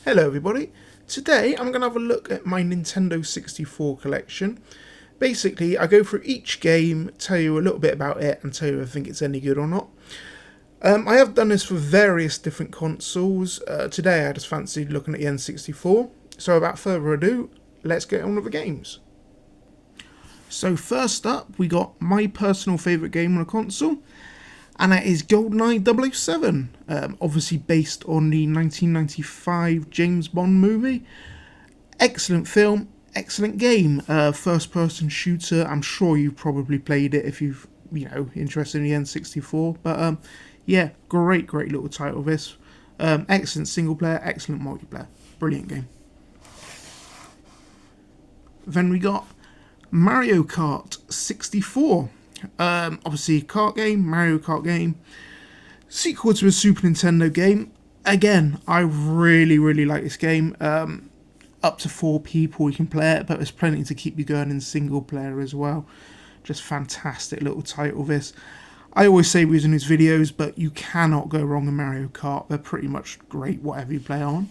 Hello everybody, today I'm going to have a look at my Nintendo 64 collection. Basically, I go through each game, tell you a little bit about it and tell you if I think it's any good or not. I have done this for various different consoles. Today I just fancied looking at the N64, so without further ado, let's get on with the games. So first up, we got my personal favourite game on a console, and that is GoldenEye 007, obviously based on the 1995 James Bond movie. Excellent film, excellent game, first-person shooter. I'm sure you've probably played it if you've, interested in the N64. But yeah, great little title this. Excellent single player, excellent multiplayer, brilliant game. Then we got Mario Kart 64. Obviously, kart game, Mario Kart game, sequel to a Super Nintendo game. Again, I really like this game. Up to 4 people you can play it, but there's plenty to keep you going in single player as well. Just fantastic little title this. I always say these in these videos, but you cannot go wrong in Mario Kart. They're pretty much great whatever you play on.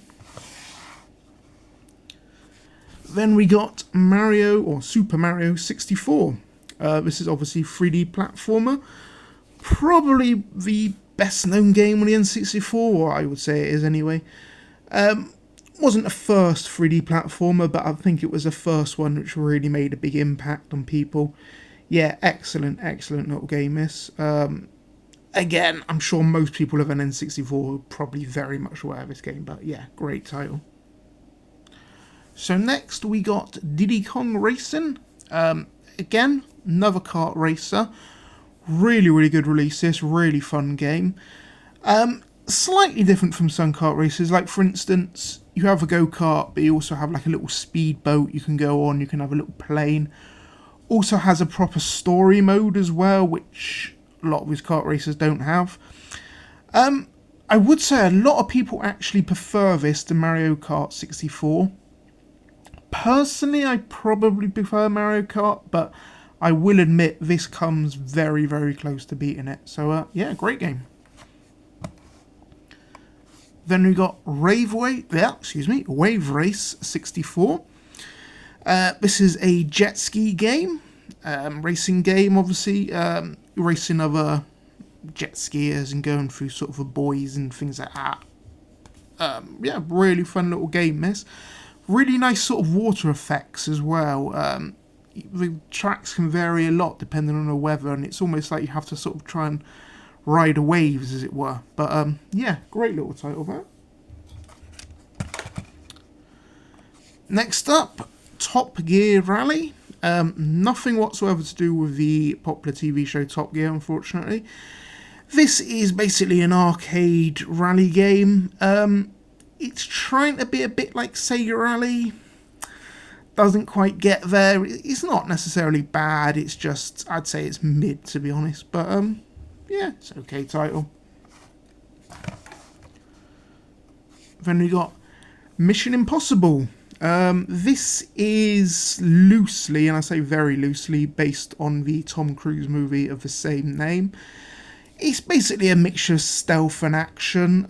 Then we got Mario or Super Mario 64. This is obviously 3D platformer. Probably the best known game on the N64, or I would say it is anyway. Wasn't the first 3D platformer, but I think it was the first one which really made a big impact on people. Yeah, excellent little game this. Again, I'm sure most people of an N64 are probably very much aware of this game, but yeah, great title. So next we got Diddy Kong Racing. Again, another kart racer. Really good release this, really fun game. Slightly different from some kart races, like for instance, you have a go-kart, but you also have like a little speedboat you can go on, you can have a little plane. Also has a proper story mode as well, which a lot of these kart racers don't have. I would say a lot of people actually prefer this to Mario Kart 64. Personally, I probably prefer Mario Kart, but I will admit this comes very close to beating it. So yeah, great game. Then we got Wave Race 64. This is a jet ski game, racing game. Obviously, racing other jet skiers and going through sort of the buoys and things like that. Yeah, really fun little game. This. Really nice sort of water effects as well. The tracks can vary a lot depending on the weather, and it's almost like you have to sort of try and ride the waves, as it were. But yeah, great little title there. Next up, Top Gear Rally. Nothing whatsoever to do with the popular TV show Top Gear, unfortunately. This is basically an arcade rally game. It's trying to be a bit like Sega Rally. Doesn't quite get there. It's not necessarily bad. It's just, I'd say it's mid, to be honest. But, yeah, it's an okay title. Then we got Mission Impossible. This is loosely, and I say very loosely, based on the Tom Cruise movie of the same name. It's basically a mixture of stealth and action.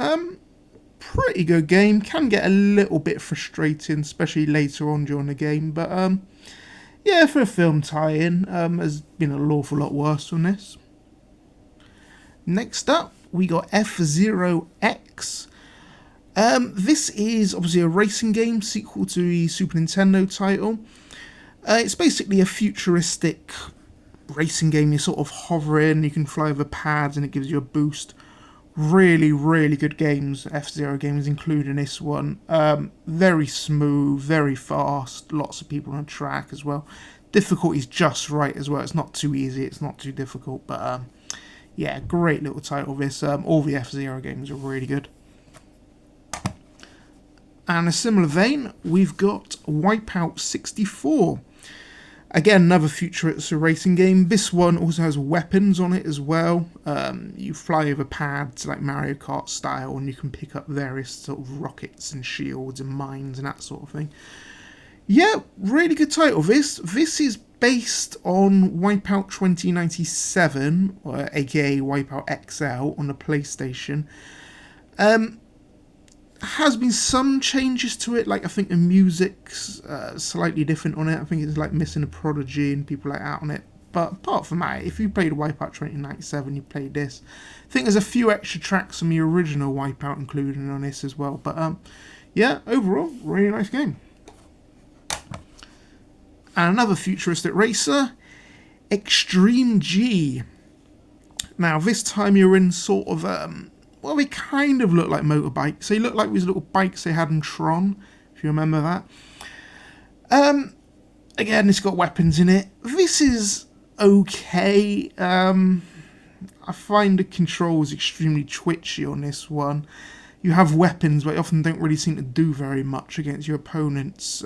Pretty good game. Can get a little bit frustrating, especially later on during the game. But yeah, for a film tie-in, has been an awful lot worse than this. Next up, we got F-Zero X. This is obviously a racing game, sequel to the Super Nintendo title. It's basically a futuristic racing game. You're sort of hovering, you can fly over pads, and it gives you a boost. Really good games, F-Zero games, including this one. Very smooth, very fast, lots of people on track as well. Difficulty's just right as well. It's not too easy, it's not too difficult, but yeah, great little title this. All the F-Zero games are really good. And in a similar vein, we've got Wipeout 64. Again, another futuristic racing game. This one also has weapons on it as well. You fly over pads like Mario Kart style, and you can pick up various sort of rockets and shields and mines and that sort of thing. Yeah, really good title. This is based on Wipeout 2097, aka Wipeout XL on the PlayStation. has been some changes to it, like I think the music's slightly different on it. I think it's like missing a Prodigy and people like that on it. But apart from that, if you played Wipeout 2097, you played this. I think there's a few extra tracks from the original Wipeout included on this as well. But yeah, overall, really nice game. And another futuristic racer, Extreme G. Now, this time you're in sort of, well, they kind of look like motorbikes. They look like these little bikes they had in Tron, if you remember that. Again, it's got weapons in it. This is okay. I find the controls extremely twitchy on this one. You have weapons, but they often don't really seem to do very much against your opponents.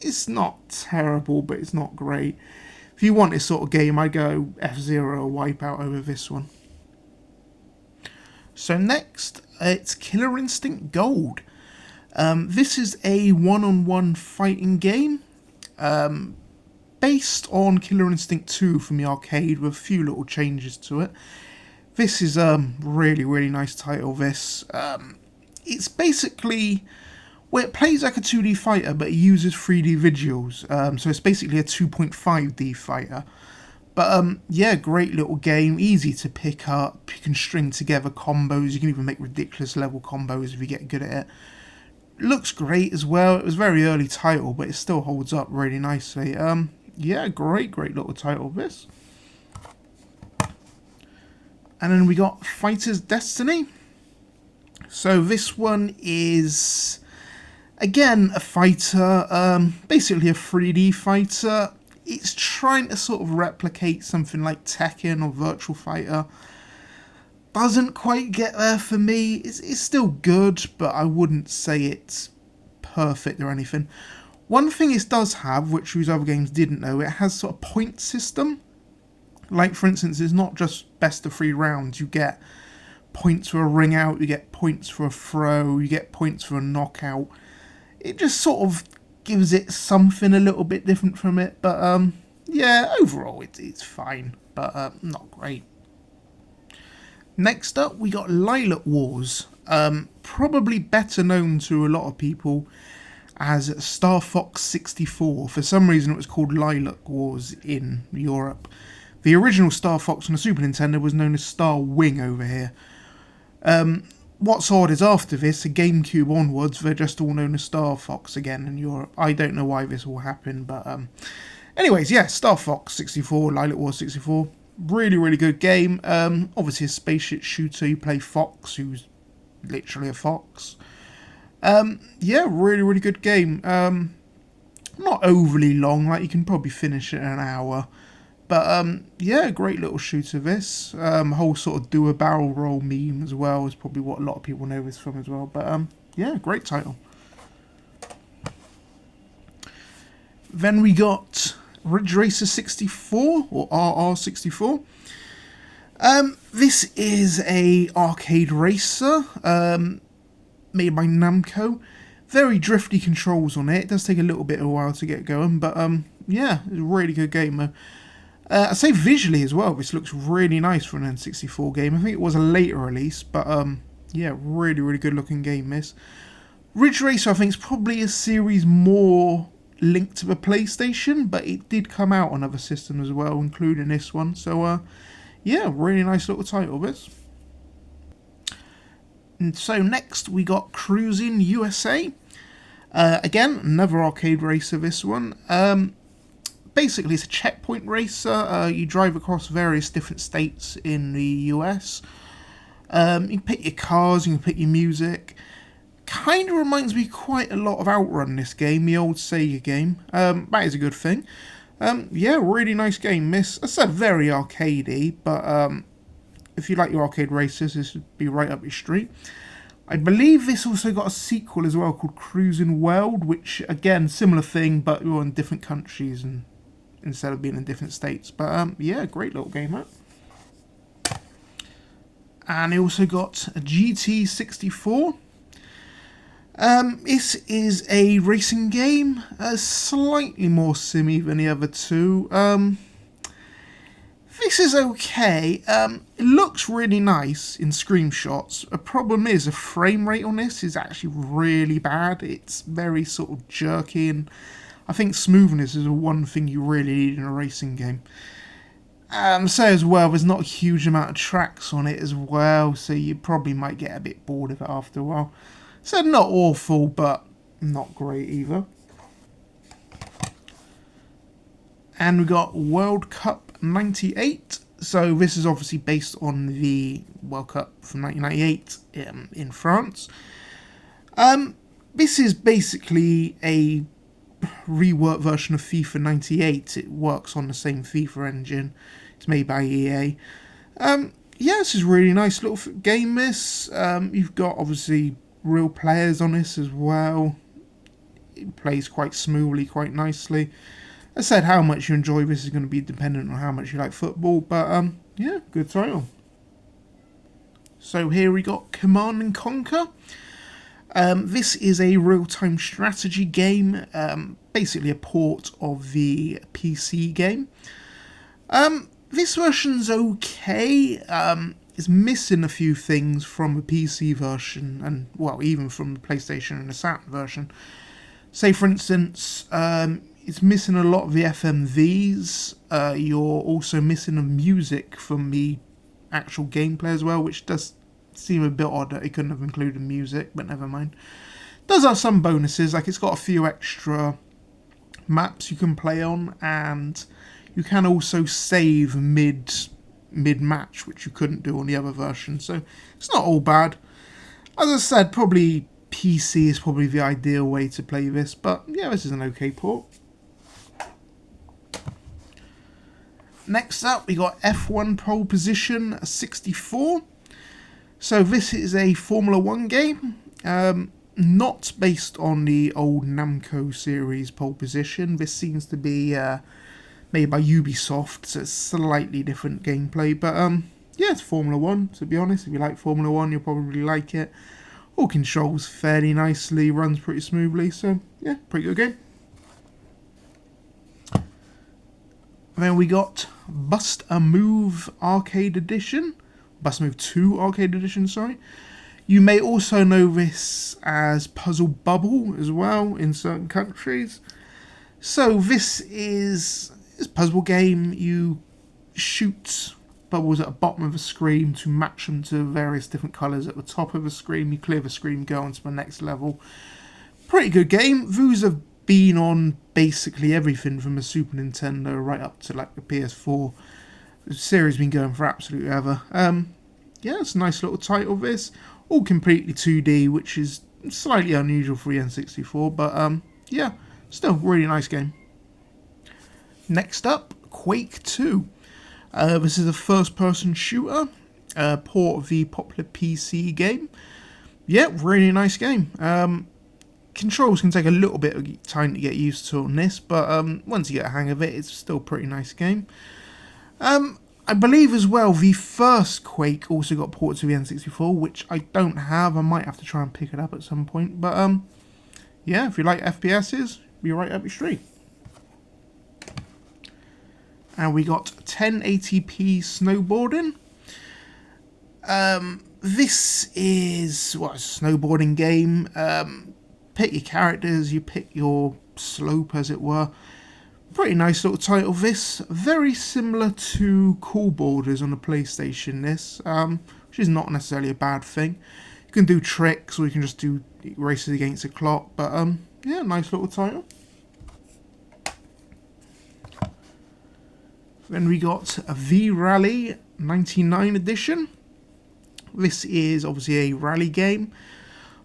It's not terrible, but it's not great. If you want this sort of game, I'd go F-Zero or Wipeout over this one. So next, it's Killer Instinct Gold. This is a one-on-one fighting game based on Killer Instinct 2 from the arcade with a few little changes to it. This is really, really nice title, this. It's basically... well, it plays like a 2D fighter, but it uses 3D visuals. So it's basically a 2.5D fighter. But yeah, great little game, easy to pick up. You can string together combos. You can even make ridiculous level combos if you get good at it. Looks great as well. It was a very early title, but it still holds up really nicely. Yeah, great little title, this. And then we got Fighter's Destiny. So this one is... again, a fighter, basically a 3D fighter. It's trying to sort of replicate something like Tekken or Virtua Fighter. Doesn't quite get there for me. It's still good, but I wouldn't say it's perfect or anything. One thing it does have, which these other games didn't know, it has sort of point system. Like, for instance, it's not just best of 3 rounds. You get points for a ring out, you get points for a throw, you get points for a knockout. It just sort of gives it something a little bit different from it. But, yeah, overall it's fine, but not great. Next up, we got Lylat Wars. Probably better known to a lot of people as Star Fox 64. For some reason, it was called Lylat Wars in Europe. The original Star Fox on the Super Nintendo was known as Star Wing over here. What's odd is after this, the GameCube onwards, they're just all known as Star Fox again in Europe. I don't know why this all happened, but anyways, yeah, Star Fox 64, Lylat Wars 64, really good game. Obviously a spaceship shooter. You play Fox, who's literally a fox. Yeah, really good game. Not overly long, like you can probably finish it in an hour. But, yeah, great little shooter, this. Whole sort of do a barrel roll meme as well is probably what a lot of people know this from as well. But, yeah, great title. Then we got Ridge Racer 64, or RR64. This is a arcade racer, made by Namco. Very drifty controls on it. It does take a little bit of a while to get going, but, yeah, it's a really good game, though. I'd say visually as well, this looks really nice for an N64 game. I think it was a later release, but yeah, really good looking game, this. Ridge Racer, I think, is probably a series more linked to the PlayStation, but it did come out on other systems as well, including this one. So, yeah, really nice little title, this. And so next, we got Cruis'n USA. Again, another arcade racer, this one. Basically, it's a checkpoint racer. You drive across various different states in the US. You can pick your cars, you can pick your music. Kind of reminds me quite a lot of Outrun, this game, the old Sega game. That is a good thing. Yeah, really nice game, this. I said very arcadey, but if you like your arcade races, this would be right up your street. I believe this also got a sequel as well called Cruis'n World, which, again, similar thing, but you're in different countries and instead of being in different states. But, yeah, great little game, that. And it also got a GT64. This is a racing game, slightly more simmy than the other two. this is okay. It looks really nice in screenshots. A problem is the frame rate on this is actually really bad. It's very sort of jerky, and I think smoothness is the one thing you really need in a racing game. So as well, there's not a huge amount of tracks on it as well, so you probably might get a bit bored of it after a while. So not awful, but not great either. And we got World Cup 98. So this is obviously based on the World Cup from 1998 in France. This is basically a reworked version of FIFA 98. It works on the same FIFA engine. It's made by EA. Yeah, this is a really nice little game, this. You've got, obviously, real players on this as well. It plays quite smoothly, quite nicely. I said how much you enjoy this is going to be dependent on how much you like football, but yeah, good title. So here we got Command and Conquer. This is a real-time strategy game, basically a port of the PC game. This version's okay. It's missing a few things from the PC version, and well, even from the PlayStation and the Saturn version. Say, for instance, it's missing a lot of the FMVs. You're also missing the music from the actual gameplay as well, which does seem a bit odd that it couldn't have included music, but never mind. It does have some bonuses, like it's got a few extra maps you can play on, and you can also save mid-match, which you couldn't do on the other version, so it's not all bad. As I said, probably PC is probably the ideal way to play this, but yeah, this is an okay port. Next up, we got F1 Pole Position 64. So this is a Formula 1 game, not based on the old Namco series Pole Position. This seems to be made by Ubisoft, so it's slightly different gameplay. But yeah, it's Formula 1, to be honest. If you like Formula 1, you'll probably like it. All controls fairly nicely, runs pretty smoothly, so yeah, pretty good game. Then we got Bust a Move Arcade Edition. Bust a Move 2 Arcade Edition, sorry. You may also know this as Puzzle Bubble as well in certain countries. So this is a puzzle game. You shoot bubbles at the bottom of the screen to match them to various different colours at the top of the screen. You clear the screen, go on to the next level. Pretty good game. Views have been on basically everything from the Super Nintendo right up to like the PS4. The series has been going for absolutely ever. Yeah, it's a nice little title, this. All completely 2D, which is slightly unusual for the N64, but yeah, still really nice game. Next up, Quake 2. This is a first-person shooter, port of the popular PC game. Yeah, really nice game. Controls can take a little bit of time to get used to on this, but once you get a hang of it, it's still a pretty nice game. I believe as well the first Quake also got ported to the N64, which I don't have. I might have to try and pick it up at some point, but yeah, if you like FPSs, be right up your street. And we got 1080p snowboarding. This is a snowboarding game. Pick your characters, you pick your slope, as it were. Pretty nice little title, this. Very similar to Cool Borders on the PlayStation, this, which is not necessarily a bad thing. You can do tricks, or you can just do races against the clock, but yeah, nice little title. Then we got a V-Rally 99 edition. This is obviously a rally game.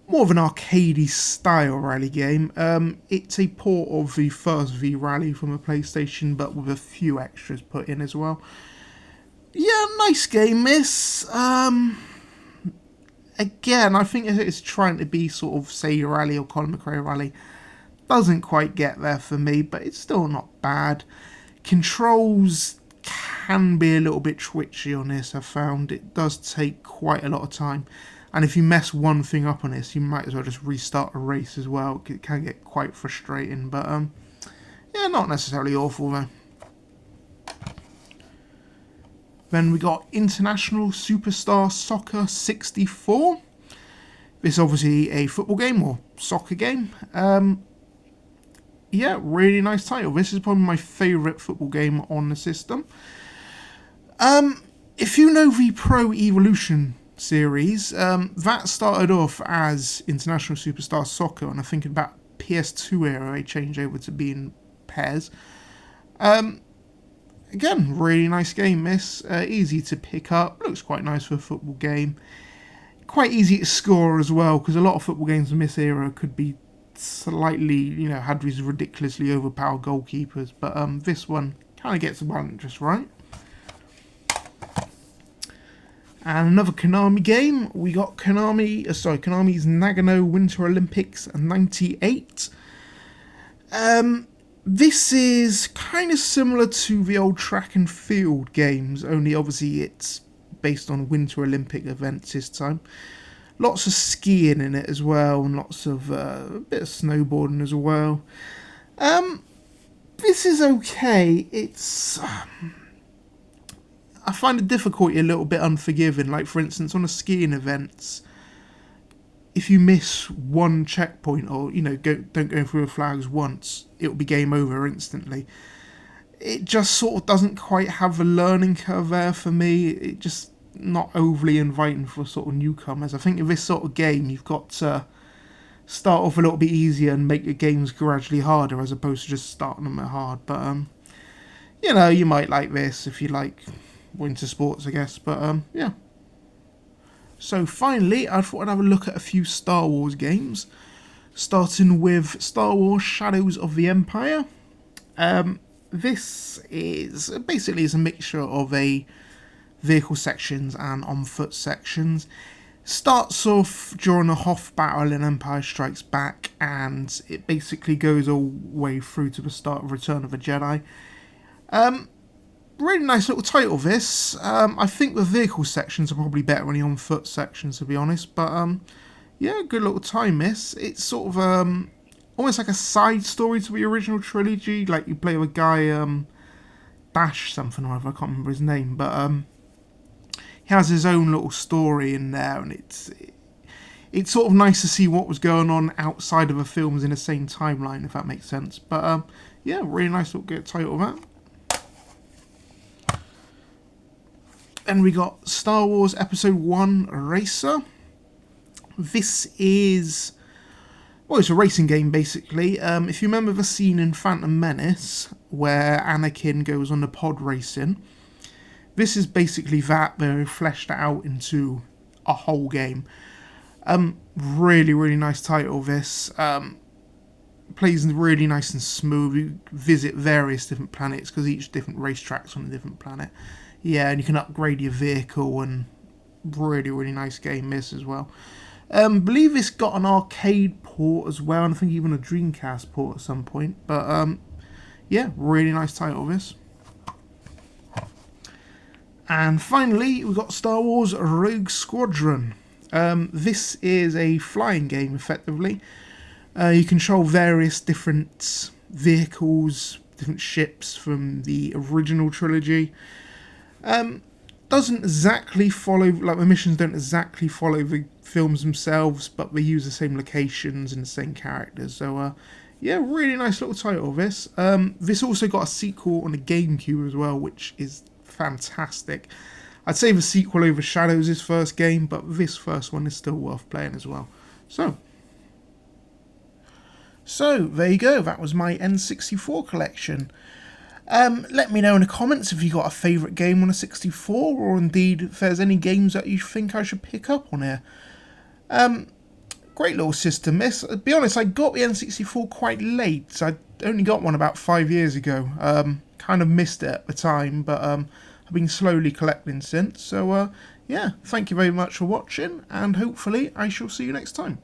More of an arcadey style rally game. It's a port of the first V-Rally from the PlayStation, but with a few extras put in as well. Yeah, nice game, this. Again, I think it's trying to be sort of Sega Rally or Colin McRae Rally. Doesn't quite get there for me, but it's still not bad. Controls can be a little bit twitchy on this, I've found. It does take quite a lot of time. And if you mess one thing up on this, you might as well just restart a race as well. It can get quite frustrating, but yeah, not necessarily awful though. Then we got International Superstar Soccer 64. This is obviously a football game or soccer game. Yeah, really nice title. This is probably my favourite football game on the system. If you know the Pro Evolution series, that started off as International Superstar Soccer, and I think about PS2 era they changed over to being PES. Again, really nice game this. Easy to pick up, looks quite nice for a football game. Quite easy to score as well, because a lot of football games in this era could be slightly, had these ridiculously overpowered goalkeepers, but this one kind of gets the balance just right. And another Konami game, we got Konami's Nagano Winter Olympics 98. This is kind of similar to the old track and field games, only obviously it's based on Winter Olympic events this time. Lots of skiing in it as well, and lots of a bit of snowboarding as well. This is okay. It's I find the difficulty a little bit unforgiving. Like, for instance, on the skiing events, if you miss one checkpoint or, don't go through the flags once, it'll be game over instantly. It just sort of doesn't quite have a learning curve there for me. It just not overly inviting for sort of newcomers. I think in this sort of game, you've got to start off a little bit easier and make your games gradually harder as opposed to just starting them at hard. But, you might like this if you like winter sports, I guess, but yeah. So finally, I thought I'd have a look at a few Star Wars games, starting with Star Wars Shadows of the Empire. This is basically a mixture of a vehicle sections and on-foot sections. Starts off during a Hoth battle in Empire Strikes Back, and it basically goes all the way through to the start of Return of the Jedi. Really nice little title, this. I think the vehicle sections are probably better than the on-foot sections, to be honest. But, yeah, good little time, this. It's sort of almost like a side story to the original trilogy. Like, you play with a guy, Dash something or other, I can't remember his name. But he has his own little story in there, and it's sort of nice to see what was going on outside of the films in the same timeline, if that makes sense. But, yeah, really nice little good title, that. Then we got Star Wars Episode 1 Racer. This is, it's a racing game, basically. If you remember the scene in Phantom Menace where Anakin goes on the pod racing, this is basically that, but they've fleshed it out into a whole game. Really, really nice title, this. Plays really nice and smooth. You visit various different planets, because each different racetrack's on a different planet. Yeah, and you can upgrade your vehicle, and really, really nice game this as well. Believe it's got an arcade port as well, and I think even a Dreamcast port at some point. But, yeah, really nice title this. And finally, we've got Star Wars Rogue Squadron. This is a flying game, effectively. You control various different vehicles, different ships from the original trilogy. Doesn't exactly follow, like the missions don't exactly follow the films themselves, but they use the same locations and the same characters. So, yeah, really nice little title, this. This also got a sequel on the GameCube as well, which is fantastic. I'd say the sequel overshadows this first game, but this first one is still worth playing as well. So, there you go. That was my N64 collection. Let me know in the comments if you got a favourite game on a 64, or indeed if there's any games that you think I should pick up on here. Great little system, this. To be honest, I got the N64 quite late. So I only got one about 5 years ago. Kind of missed it at the time, but I've been slowly collecting since. So, yeah, thank you very much for watching, and hopefully I shall see you next time.